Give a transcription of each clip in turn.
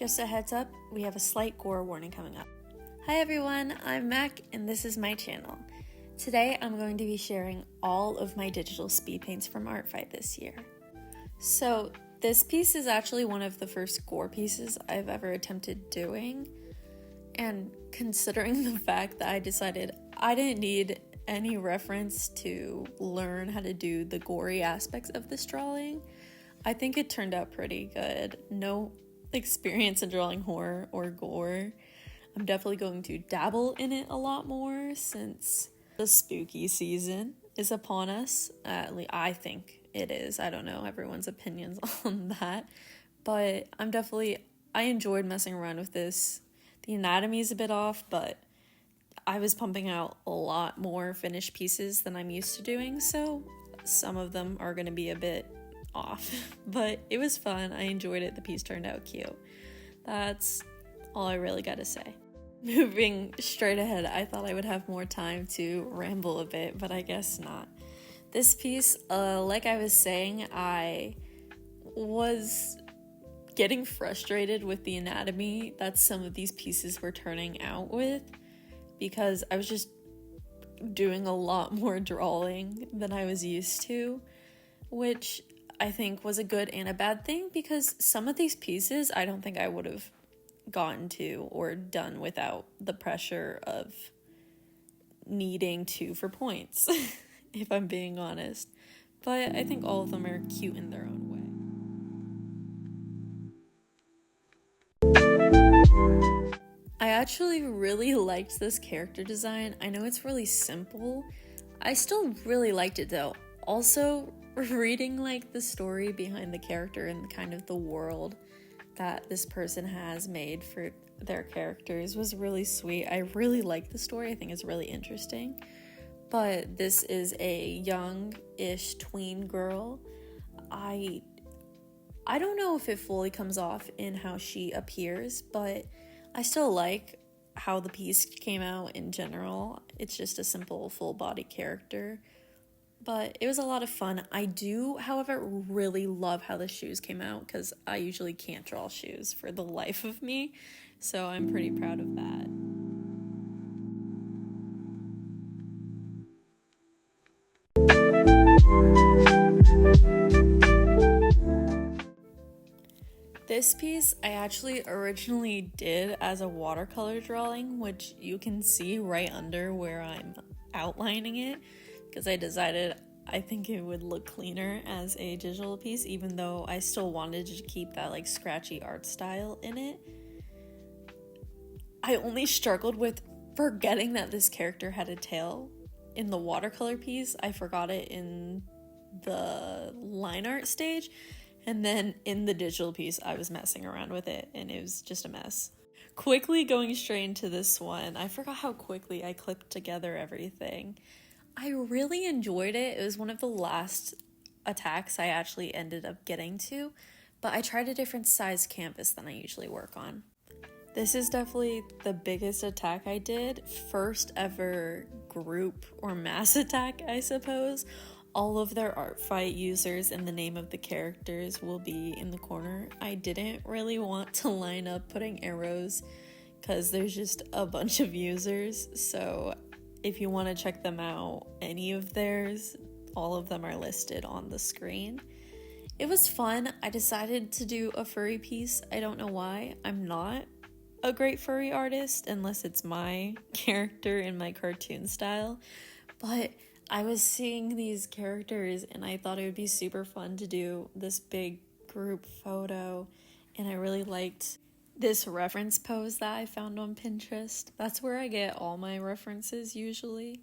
Just a heads up, we have a slight gore warning coming up. Hi everyone, I'm Mac and this is my channel. Today I'm going to be sharing all of my digital speed paints from Artfight this year. So this piece is actually one of the first gore pieces I've ever attempted doing, and considering the fact that I decided I didn't need any reference to learn how to do the gory aspects of this drawing, I think it turned out pretty good. No experience in drawing horror or gore. I'm definitely going to dabble in it a lot more since the spooky season is upon us. At least I think it is. I don't know everyone's opinions on that, but I enjoyed messing around with this. The anatomy is a bit off, but I was pumping out a lot more finished pieces than I'm used to doing, so some of them are going to be a bit off, but it was fun. I enjoyed it. The piece turned out cute. That's all I really got to say. Moving straight ahead, I thought I would have more time to ramble a bit, but I guess not. This piece, like I was saying, I was getting frustrated with the anatomy that some of these pieces were turning out with, because I was just doing a lot more drawing than I was used to, which I think was a good and a bad thing, because some of these pieces I don't think I would have gotten to or done without the pressure of needing to for points, if I'm being honest. But I think all of them are cute in their own way. I actually really liked this character design. I know it's really simple. I still really liked it though. Also, reading like the story behind the character and kind of the world that this person has made for their characters was really sweet. I really like the story. I think it's really interesting. But this is a young-ish tween girl. I don't know if it fully comes off in how she appears, but I still like how the piece came out in general. It's just a simple full-body character. But it was a lot of fun. I do, however, really love how the shoes came out, because I usually can't draw shoes for the life of me, so I'm pretty proud of that. This piece I actually originally did as a watercolor drawing, which you can see right under where I'm outlining it, because I decided I think it would look cleaner as a digital piece, even though I still wanted to keep that like scratchy art style in it. I only struggled with forgetting that this character had a tail in the watercolor piece. I forgot it in the line art stage, and then in the digital piece I was messing around with it and it was just a mess. Quickly going straight into this one, I forgot how quickly I clipped together everything. I really enjoyed it. It was one of the last attacks I actually ended up getting to, but I tried a different size canvas than I usually work on. This is definitely the biggest attack I did. First ever group or mass attack, I suppose. All of their Artfight users and the name of the characters will be in the corner. I didn't really want to line up putting arrows because there's just a bunch of users, so if you want to check them out, any of theirs, all of them are listed on the screen. It was fun. I decided to do a furry piece. I don't know why. I'm not a great furry artist unless it's my character in my cartoon style. But I was seeing these characters and I thought it would be super fun to do this big group photo. And I really liked this reference pose that I found on Pinterest. That's where I get all my references usually.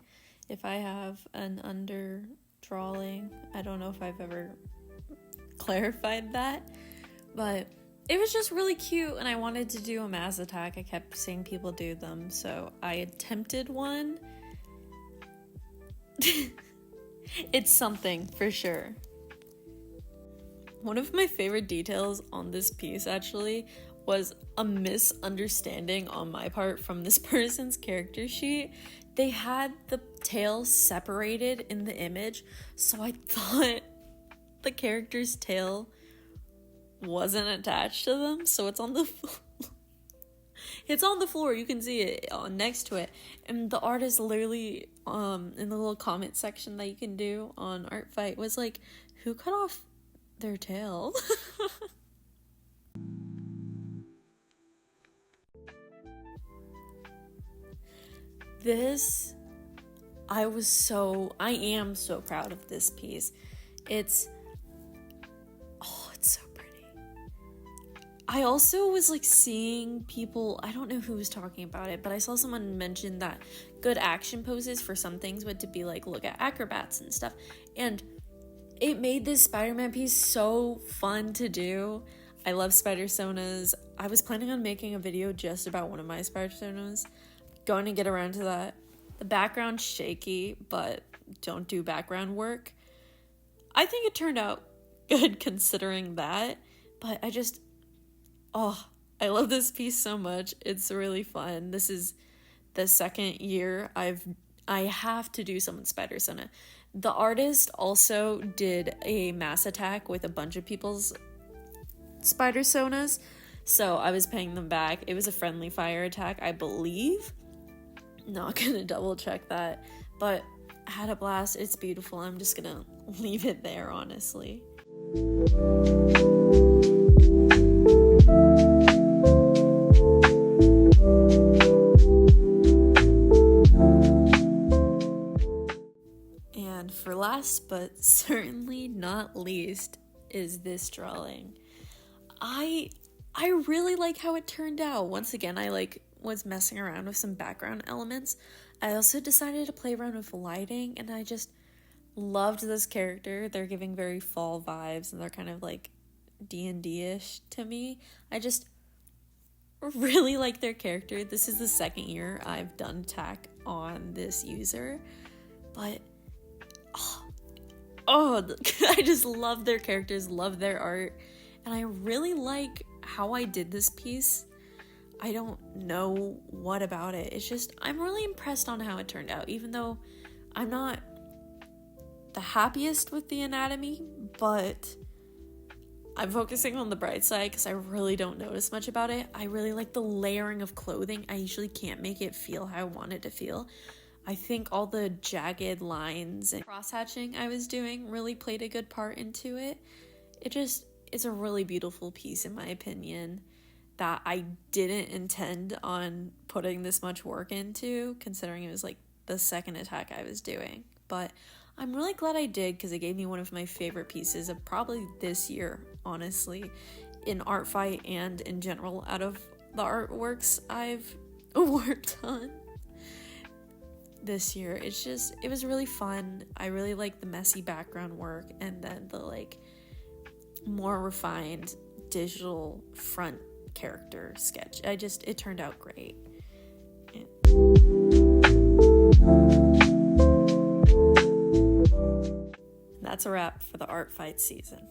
If I have an under drawing, I don't know if I've ever clarified that, but it was just really cute and I wanted to do a mass attack. I kept seeing people do them, so I attempted one. It's something for sure. One of my favorite details on this piece actually was a misunderstanding on my part from this person's character sheet. They had the tail separated in the image, so I thought the character's tail wasn't attached to them, so it's on the It's on the floor. You can see it next to it. And the artist literally, in the little comment section that you can do on Artfight was like, who cut off their tail? I am so proud of this piece. It's so pretty. I also was like seeing people, I don't know who was talking about it, but I saw someone mention that good action poses for some things would to be like, look at acrobats and stuff. And it made this Spider-Man piece so fun to do. I love Spider-Sonas. I was planning on making a video just about one of my Spider-Sonas. Going to get around to that. The background's shaky, but don't do background work. I think it turned out good considering that, but I love this piece so much. It's really fun. This is the second year I have to do some Spider-Sona. The artist also did a mass attack with a bunch of people's Spider-Sonas, so I was paying them back. It was a friendly fire attack, I believe. Not gonna double check that, but I had a blast. It's beautiful. I'm just gonna leave it there, honestly. And for last but certainly not least is this drawing. I really like how it turned out. Once again, I was messing around with some background elements. I also decided to play around with lighting, and I just loved this character. They're giving very fall vibes, and they're kind of like D&D-ish to me. I just really like their character. This is the second year I've done tack on this user, but I just love their characters, love their art, and I really like how I did this piece. I don't know what about it. It's just, I'm really impressed on how it turned out, even though I'm not the happiest with the anatomy, but I'm focusing on the bright side because I really don't notice much about it. I really like the layering of clothing. I usually can't make it feel how I want it to feel. I think all the jagged lines and cross-hatching I was doing really played a good part into it. It's a really beautiful piece in my opinion that I didn't intend on putting this much work into, considering it was like the second attack I was doing. But I'm really glad I did, because it gave me one of my favorite pieces of probably this year, honestly, in Artfight and in general out of the artworks I've worked on this year. It was really fun. I really like the messy background work, and then the more refined digital front character sketch. It turned out great. Yeah. That's a wrap for the Artfight season.